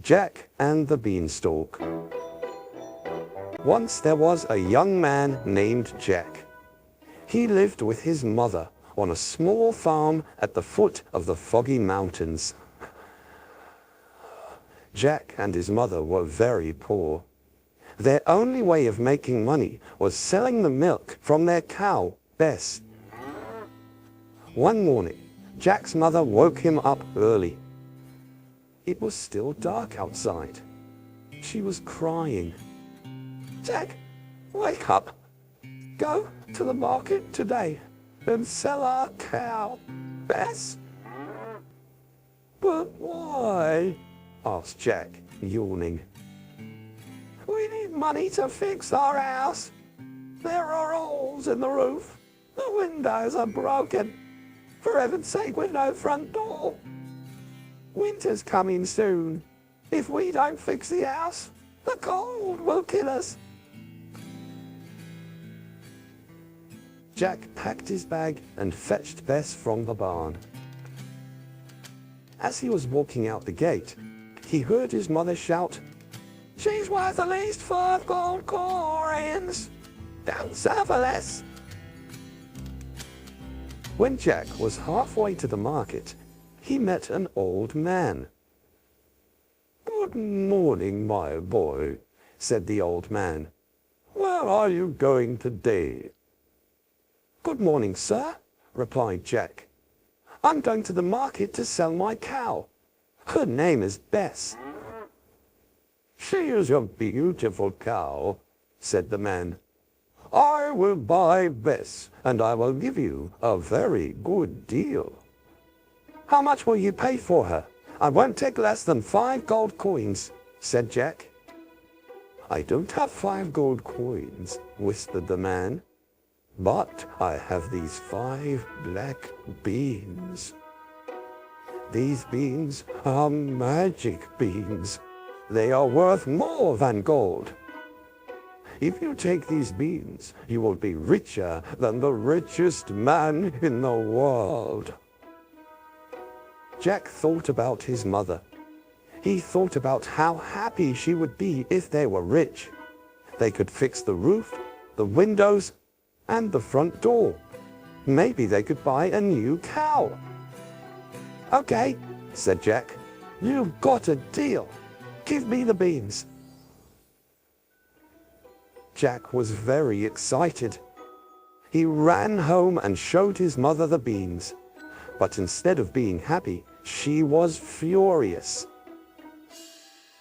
Jack and the Beanstalk. Once there was a young man named Jack. He lived with his mother on a small farm at the foot of the Foggy Mountains. Jack and his mother were very poor. Their only way of making money was selling the milk from their cow, Bess. One morning, Jack's mother woke him up early. It was still dark outside. She was crying. "Jack, wake up. Go to the market today and sell our cow, Bess." "But why?" asked Jack, yawning. "We need money to fix our house. There are holes in the roof. The windows are broken. For heaven's sake, with no front door. Winter's coming soon. If we don't fix the house, the cold will kill us." Jack packed his bag and fetched Bess from the barn. As he was walking out the gate, he heard his mother shout, "She's worth at least 5 gold coins. Don't sell for less." When Jack was halfway to the market, he met an old man. "Good morning, my boy," said the old man. "Where are you going today?" "Good morning, sir," replied Jack. "I'm going to the market to sell my cow. Her name is Bess." "She is a beautiful cow," said the man. "I will buy Bess, and I will give you a very good deal." "How much will you pay for her? I won't take less than 5 gold coins," said Jack. "I don't have 5 gold coins," whispered the man, "but I have these 5 black beans. These beans are magic beans. They are worth more than gold. If you take these beans, you will be richer than the richest man in the world." Jack thought about his mother. He thought about how happy she would be if they were rich. They could fix the roof, the windows, and the front door. Maybe they could buy a new cow. "Okay," said Jack. "You've got a deal. Give me the beans." Jack was very excited. He ran home and showed his mother the beans. But instead of being happy, she was furious.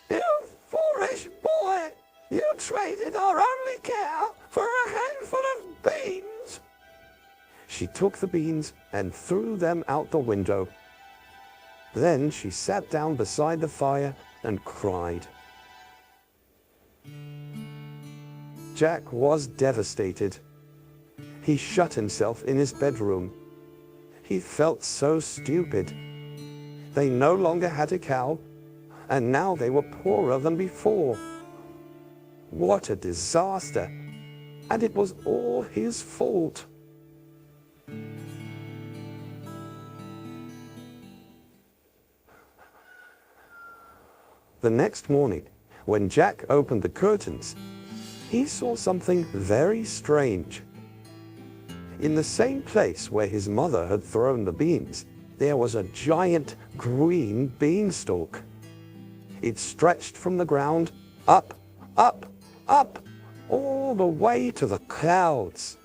"You foolish boy! You traded our only cow for a handful of beans!" She took the beans and threw them out the window. Then she sat down beside the fire and cried. Jack was devastated. He shut himself in his bedroom. He felt so stupid. They no longer had a cow, and now they were poorer than before. What a disaster! And it was all his fault. The next morning, when Jack opened the curtains, he saw something very strange. In the same place where his mother had thrown the beans, there was a giant green beanstalk. It stretched from the ground up, up, up, all the way to the clouds.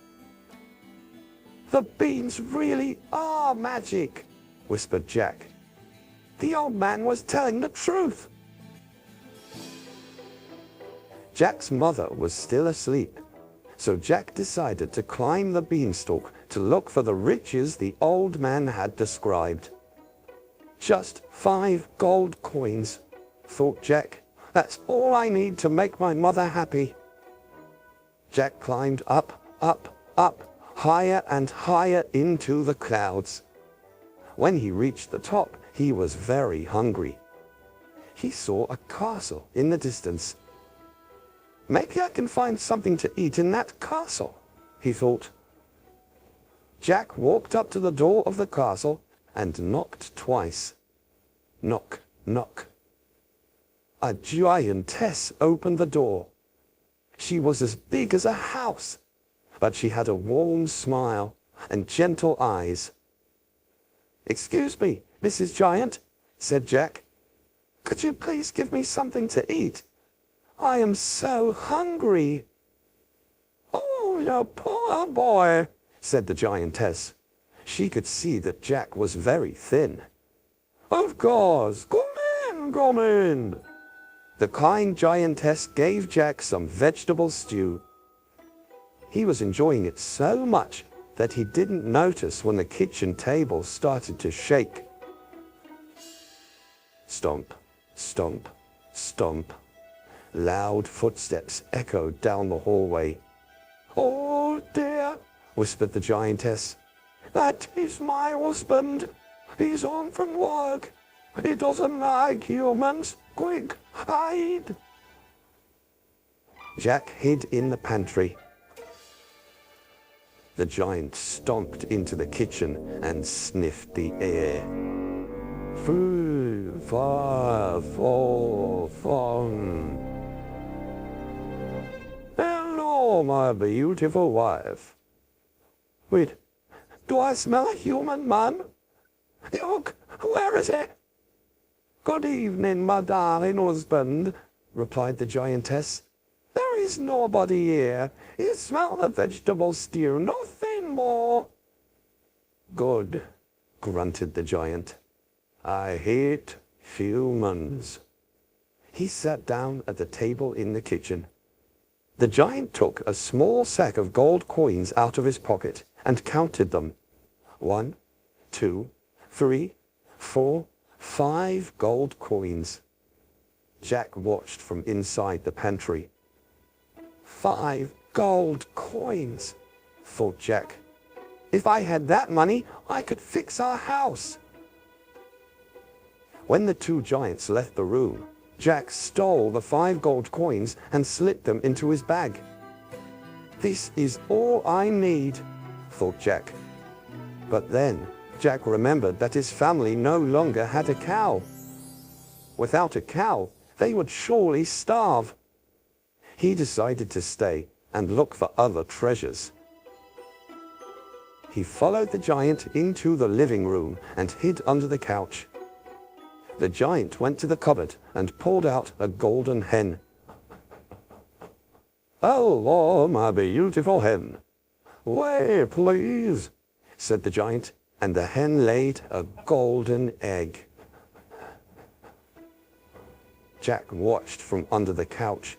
"The beans really are magic," whispered Jack. "The old man was telling the truth." Jack's mother was still asleep, so Jack decided to climb the beanstalk to look for the riches the old man had described. "Just 5 gold coins," thought Jack. "That's all I need to make my mother happy." Jack climbed up, up, up, higher and higher into the clouds. When he reached the top, he was very hungry. He saw a castle in the distance. "Maybe I can find something to eat in that castle," he thought. Jack walked up to the door of the castle and knocked twice. Knock, knock. A giantess opened the door. She was as big as a house, but she had a warm smile and gentle eyes. "Excuse me, Mrs. Giant," said Jack. "Could you please give me something to eat? I am so hungry." "Oh, you poor boy," said the giantess. She could see that Jack was very thin. "Of course, come in, come in." The kind giantess gave Jack some vegetable stew. He was enjoying it so much that he didn't notice when the kitchen table started to shake. Stomp, stomp, stomp. Loud footsteps echoed down the hallway. "Oh dear," whispered the giantess. "That is my husband. He's home from work. He doesn't like humans. Quick, hide." Jack hid in the pantry. The giant stomped into the kitchen and sniffed the air. "Foo, fa, fo, fun. Hello, my beautiful wife. Wait, do I smell a human man? Look, where is he?" "Good evening, my darling husband," replied the giantess. "There is nobody here. You smell the vegetable stew, nothing more." "Good," grunted the giant. "I hate humans." He sat down at the table in the kitchen. The giant took a small sack of gold coins out of his pocket and counted them. 1, 2, 3, 4, 5 gold coins. Jack watched from inside the pantry. 5 gold coins, thought Jack. "If I had that money, I could fix our house." When the two giants left the room, Jack stole the 5 gold coins and slipped them into his bag. "This is all I need," thought Jack. But then Jack remembered that his family no longer had a cow. Without a cow, they would surely starve. He decided to stay and look for other treasures. He followed the giant into the living room and hid under the couch. The giant went to the cupboard and pulled out a golden hen. "Hello, my beautiful hen. Lay, please," said the giant, and the hen laid a golden egg. Jack watched from under the couch.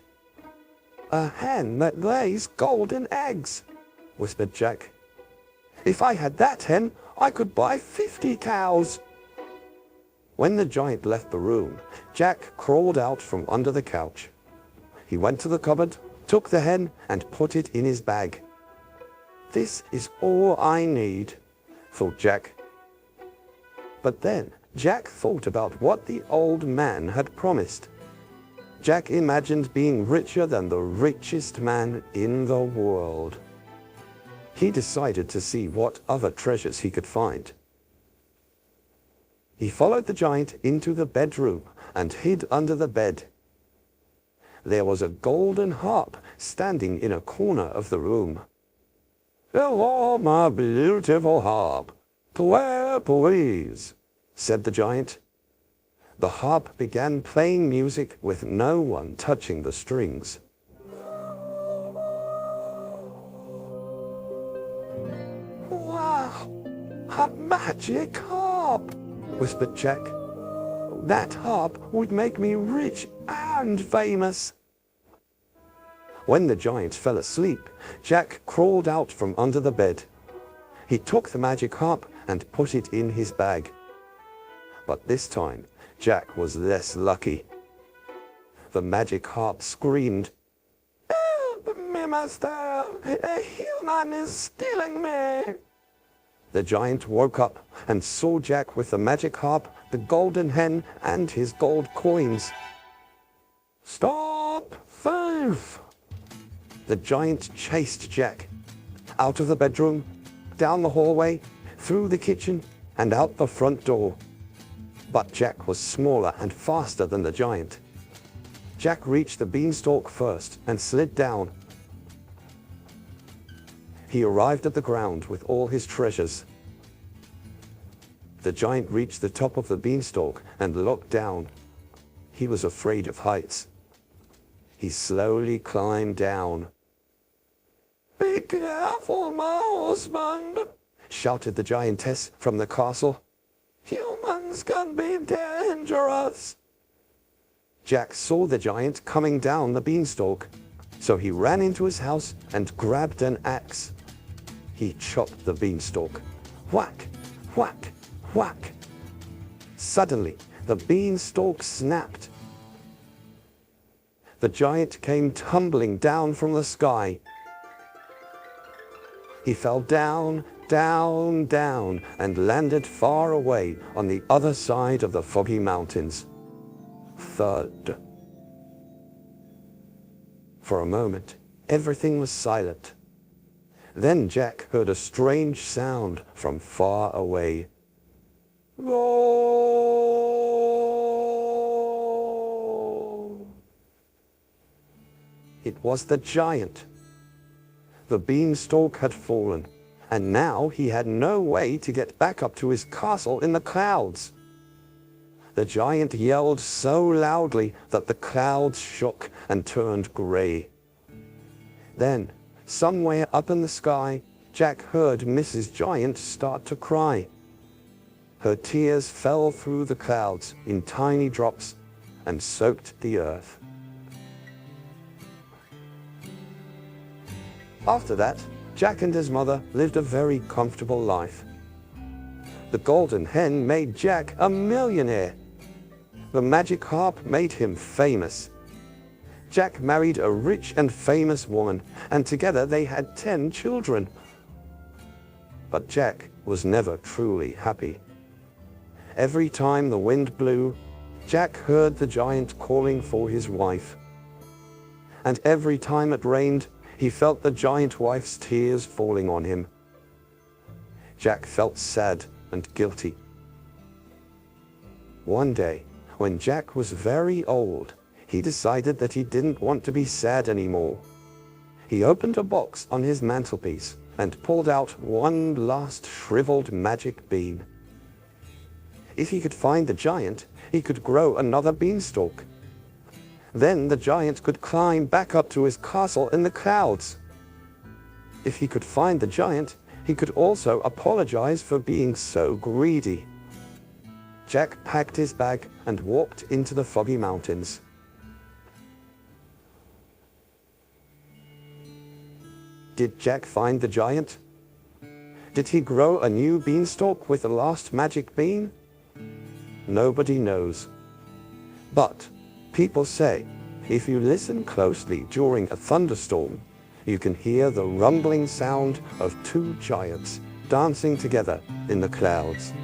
"A hen that lays golden eggs," whispered Jack. "If I had that hen, I could buy 50 cows. When the giant left the room, Jack crawled out from under the couch. He went to the cupboard, took the hen, and put it in his bag. "This is all I need," thought Jack. But then Jack thought about what the old man had promised. Jack imagined being richer than the richest man in the world. He decided to see what other treasures he could find. He followed the giant into the bedroom and hid under the bed. There was a golden harp standing in a corner of the room. "Hello, my beautiful harp. Play, please," said the giant. The harp began playing music with no one touching the strings. "Wow, a magic harp," whispered Jack. "That harp would make me rich and famous." When the giant fell asleep, Jack crawled out from under the bed. He took the magic harp and put it in his bag. But this time, Jack was less lucky. The magic harp screamed, "Help me, master! A human is stealing me!" The giant woke up and saw Jack with the magic harp, the golden hen, and his gold coins. "Stop, thief!" The giant chased Jack out of the bedroom, down the hallway, through the kitchen, and out the front door. But Jack was smaller and faster than the giant. Jack reached the beanstalk first and slid down. He arrived at the ground with all his treasures. The giant reached the top of the beanstalk and looked down. He was afraid of heights. He slowly climbed down. "Be careful, my husband," shouted the giantess from the castle. "Humans can be dangerous." Jack saw the giant coming down the beanstalk, so he ran into his house and grabbed an axe. He chopped the beanstalk. Whack, whack, whack. Suddenly, the beanstalk snapped. The giant came tumbling down from the sky. He fell down, down, down, and landed far away on the other side of the foggy mountains. Thud. For a moment, everything was silent. Then Jack heard a strange sound from far away. Roar! It was the giant. The beanstalk had fallen, and now he had no way to get back up to his castle in the clouds. The giant yelled so loudly that the clouds shook and turned gray. Then, somewhere up in the sky, Jack heard Mrs. Giant start to cry. Her tears fell through the clouds in tiny drops and soaked the earth. After that, Jack and his mother lived a very comfortable life. The golden hen made Jack a millionaire. The magic harp made him famous. Jack married a rich and famous woman, and together they had 10 children. But Jack was never truly happy. Every time the wind blew, Jack heard the giant calling for his wife. And every time it rained, he felt the giant wife's tears falling on him. Jack felt sad and guilty. One day, when Jack was very old, he decided that he didn't want to be sad anymore. He opened a box on his mantelpiece and pulled out one last shriveled magic bean. If he could find the giant, he could grow another beanstalk. Then the giant could climb back up to his castle in the clouds. If he could find the giant, he could also apologize for being so greedy. Jack packed his bag and walked into the foggy mountains. Did Jack find the giant? Did he grow a new beanstalk with the last magic bean? Nobody knows. But people say, if you listen closely during a thunderstorm, you can hear the rumbling sound of 2 giants dancing together in the clouds.